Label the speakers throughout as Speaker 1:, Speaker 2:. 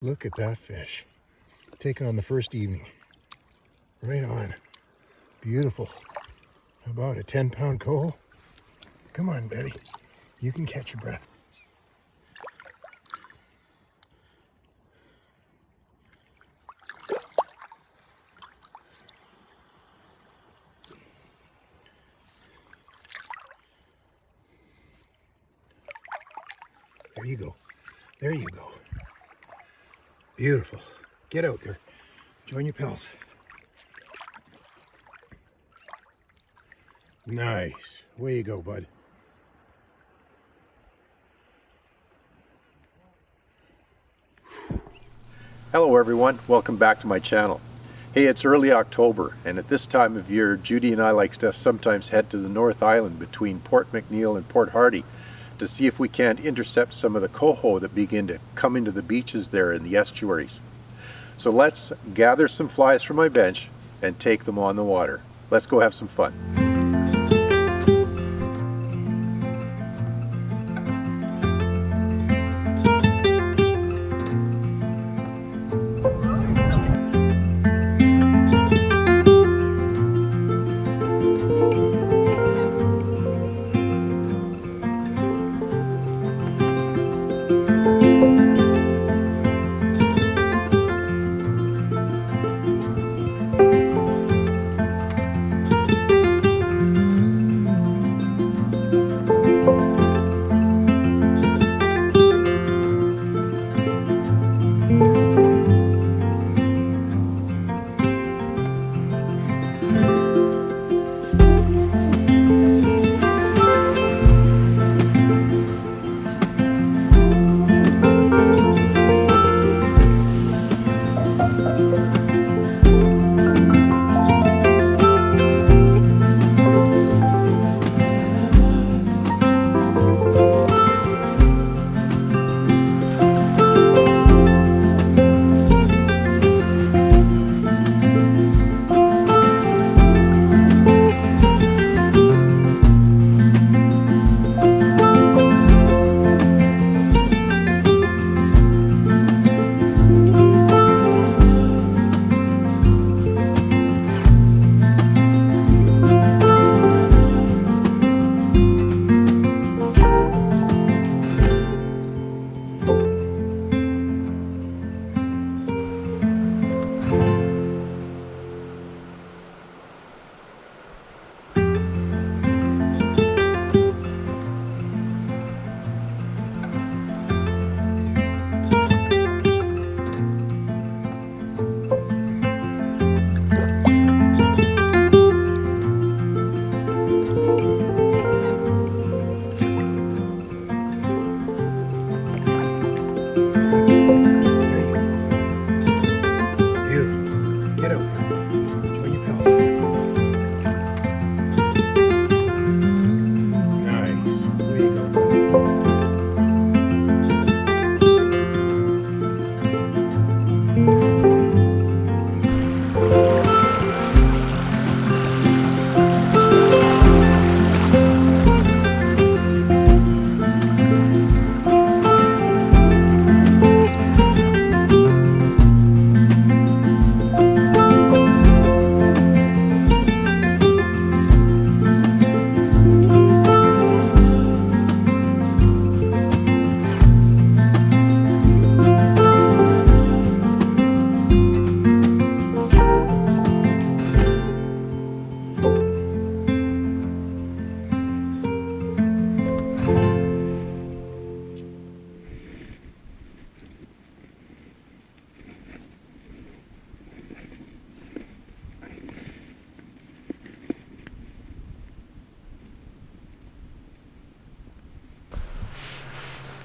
Speaker 1: Look at that fish. Taken on the first evening. Right on. Beautiful. How about a 10-pound coho? Come on, Betty. You can catch your breath. There you go. There you go. Beautiful. Get out there. Join your pals. Nice. Way you go, bud.
Speaker 2: Hello everyone, welcome back to my channel. Hey, it's early October, and at this time of year, Judy and I like to sometimes head to the North Island between Port McNeil and Port Hardy to see if we can't intercept some of the coho that begin to come into the beaches there in the estuaries. So let's gather some flies from my bench and take them on the water. Let's go have some fun.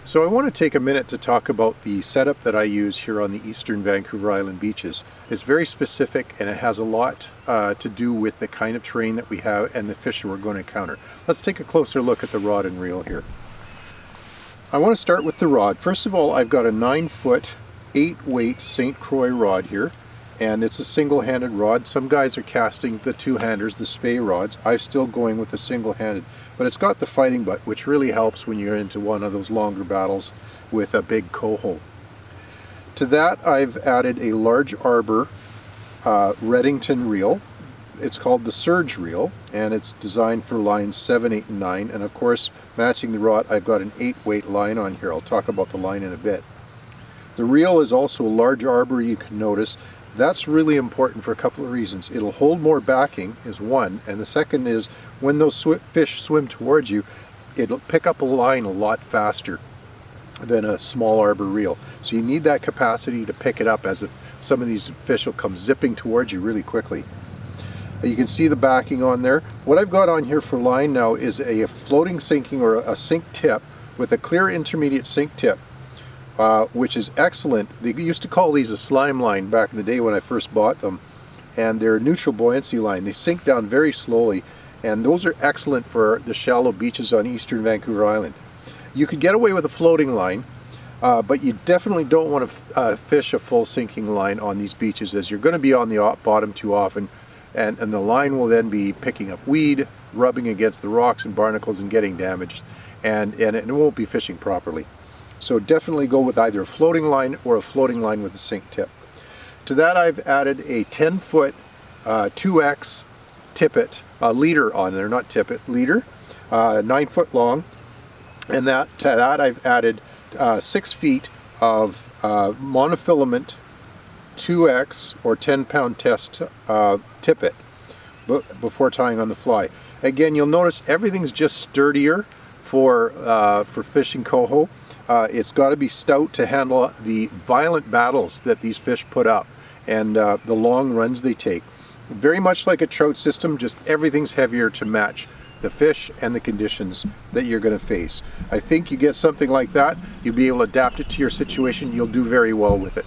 Speaker 2: So I want to take a minute to talk about the setup that I use here on the eastern Vancouver Island beaches. It's very specific and it has a lot to do with the kind of terrain that we have and the fish that we're going to encounter. Let's take a closer look at the rod and reel here. I want to start with the rod. First of all, I've got a 9-foot 8-weight St. Croix rod here, and it's a single-handed rod. Some guys are casting the two-handers, the spey rods. I'm still going with the single-handed, but it's got the fighting butt, which really helps when you're into one of those longer battles with a big coho. To that I've added a large arbor Reddington reel. It's called the Surge reel, and it's designed for lines 7, 8, and 9. And of course, matching the rod, I've got an 8-weight line on here. I'll talk about the line in a bit. The reel is also a large arbor, you can notice. That's really important for a couple of reasons. It'll hold more backing, is one, and the second is when those fish swim towards you, it'll pick up a line a lot faster than a small arbor reel. So you need that capacity to pick it up as some of these fish will come zipping towards you really quickly. You can see the backing on there. What I've got on here for line now is a floating sinking or a sink tip with a clear intermediate sink tip, which is excellent. They used to call these a slime line back in the day when I first bought them, and they're a neutral buoyancy line. They sink down very slowly, and those are excellent for the shallow beaches on eastern Vancouver Island. You could get away with a floating line, but you definitely don't want to fish a full sinking line on these beaches, as you're going to be on the bottom too often. And the line will then be picking up weed, rubbing against the rocks and barnacles and getting damaged, and it won't be fishing properly. So definitely go with either a floating line or a floating line with a sink tip. To that I've added a 10-foot 2X tippet, leader on there, not tippet, leader, 9 foot long, and to that I've added 6 feet of monofilament 2X or 10-pound test tippet before tying on the fly. Again, you'll notice everything's just sturdier for fishing coho. It's got to be stout to handle the violent battles that these fish put up and the long runs they take. Very much like a trout system, just everything's heavier to match the fish and the conditions that you're going to face. I think you get something like that, you'll be able to adapt it to your situation. You'll do very well with it.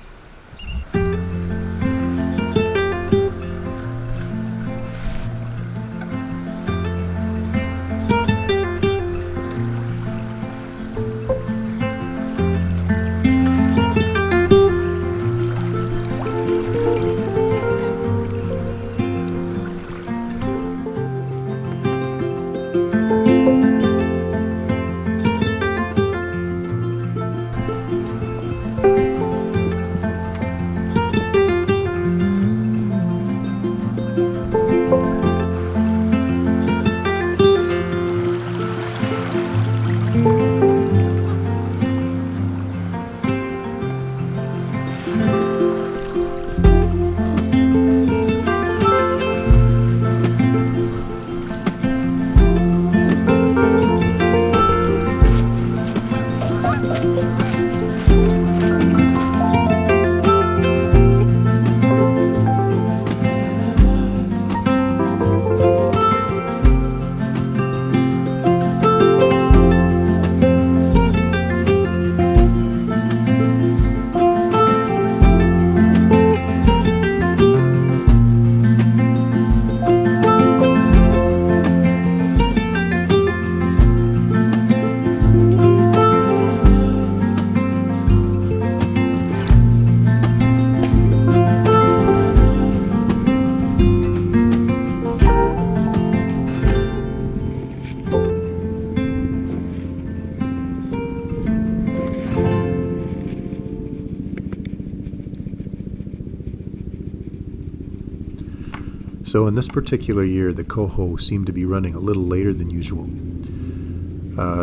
Speaker 2: So in this particular year, the coho seemed to be running a little later than usual.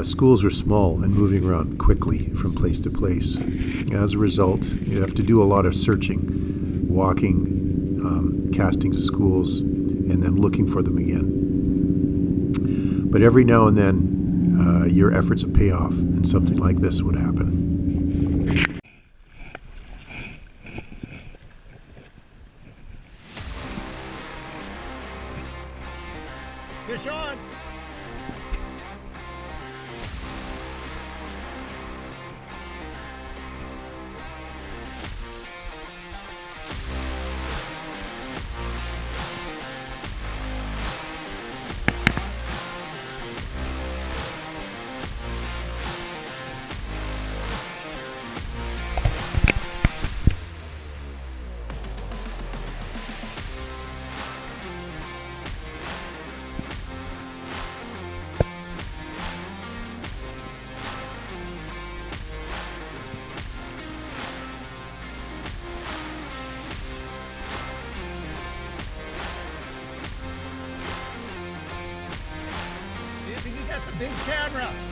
Speaker 2: Schools are small and moving around quickly from place to place. As a result, you have to do a lot of searching, walking, casting to schools, and then looking for them again. But every now and then, your efforts would pay off, and something like this would happen.
Speaker 1: Fish on!
Speaker 3: big camera.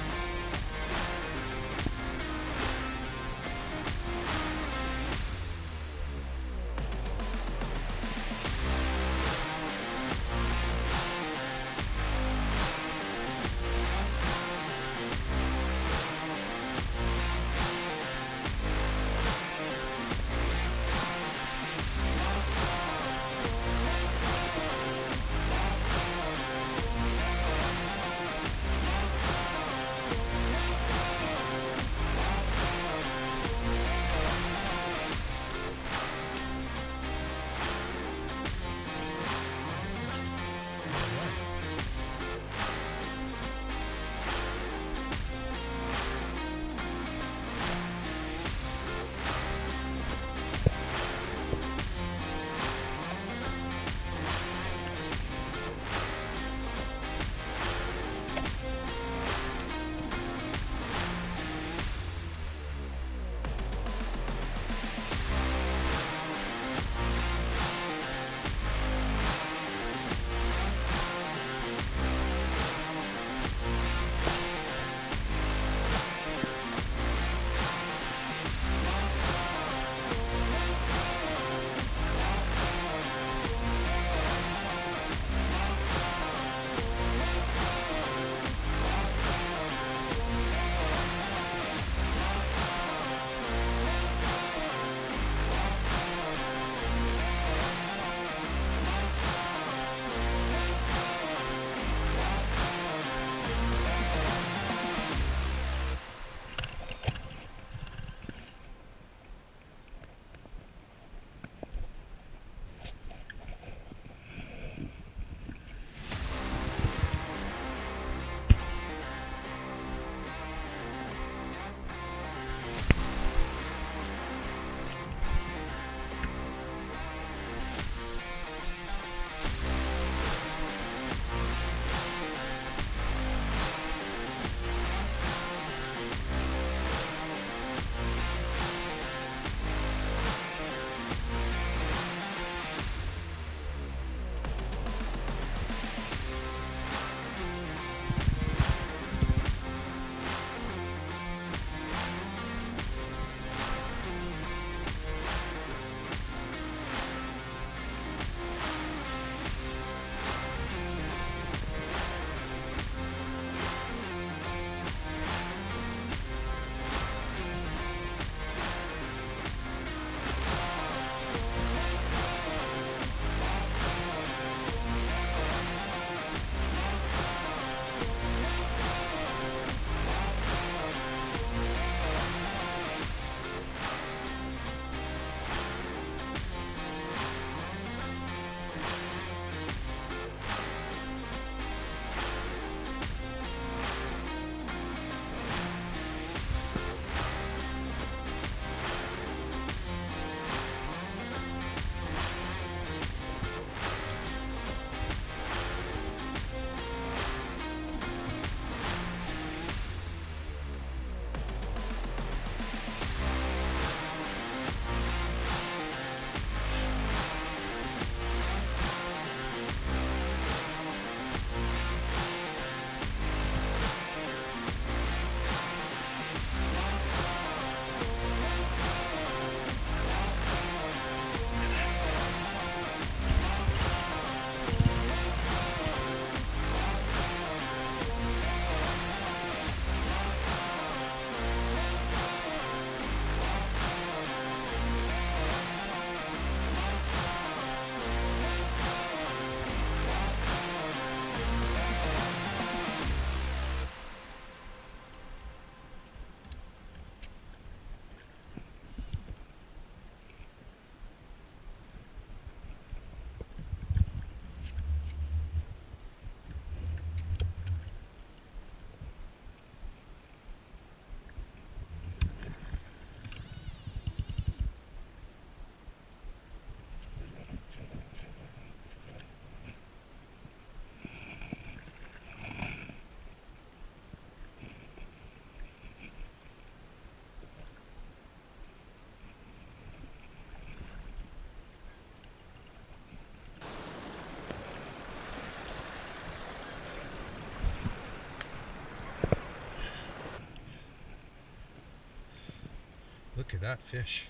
Speaker 1: that fish.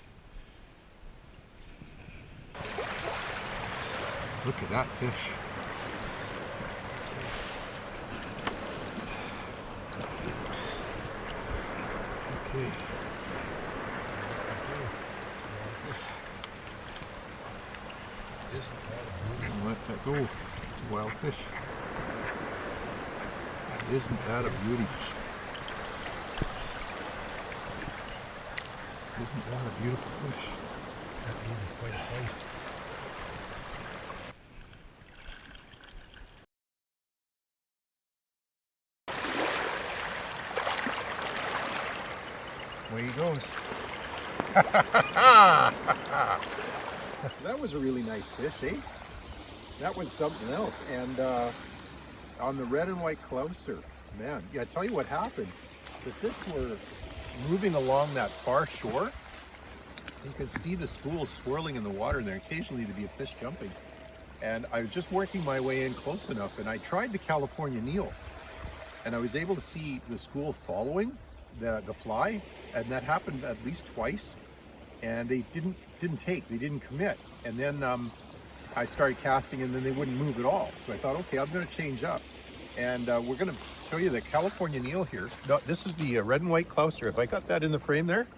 Speaker 1: Look at that fish. Okay. Isn't that a beauty? Let that go. It's a wild fish. Isn't that a beauty? Isn't that a beautiful fish? That's even quite tight. Away he goes.
Speaker 2: That was a really nice fish, eh? That was something else. And on the red and white clouser, man, yeah, I tell you what happened. The fish were moving along that far shore. You could see the schools swirling in the water, and there occasionally to be a fish jumping. And I was just working my way in close enough, and I tried the California Neil, and I was able to see the school following the fly, and that happened at least twice. And they didn't commit. And then I started casting, and then they wouldn't move at all. So I thought, okay, I'm going to change up. And we're going to show you the California Neil here. No, this is the red and white clouser. Have I got that in the frame there?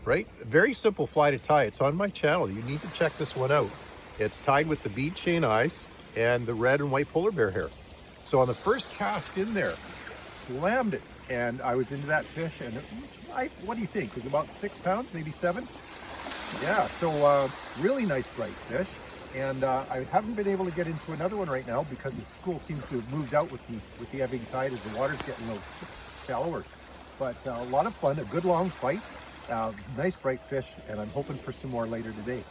Speaker 2: Right? Very simple fly to tie. It's on my channel. You need to check this one out. It's tied with the bead chain eyes and the red and white polar bear hair. So on the first cast in there, slammed it. And I was into that fish, and it was, what do you think? It was about 6 pounds, maybe 7? Yeah, so really nice bright fish. And I haven't been able to get into another one right now because the school seems to have moved out with the ebbing tide as the water's getting a little shallower. But a lot of fun, a good long fight, nice bright fish, and I'm hoping for some more later today.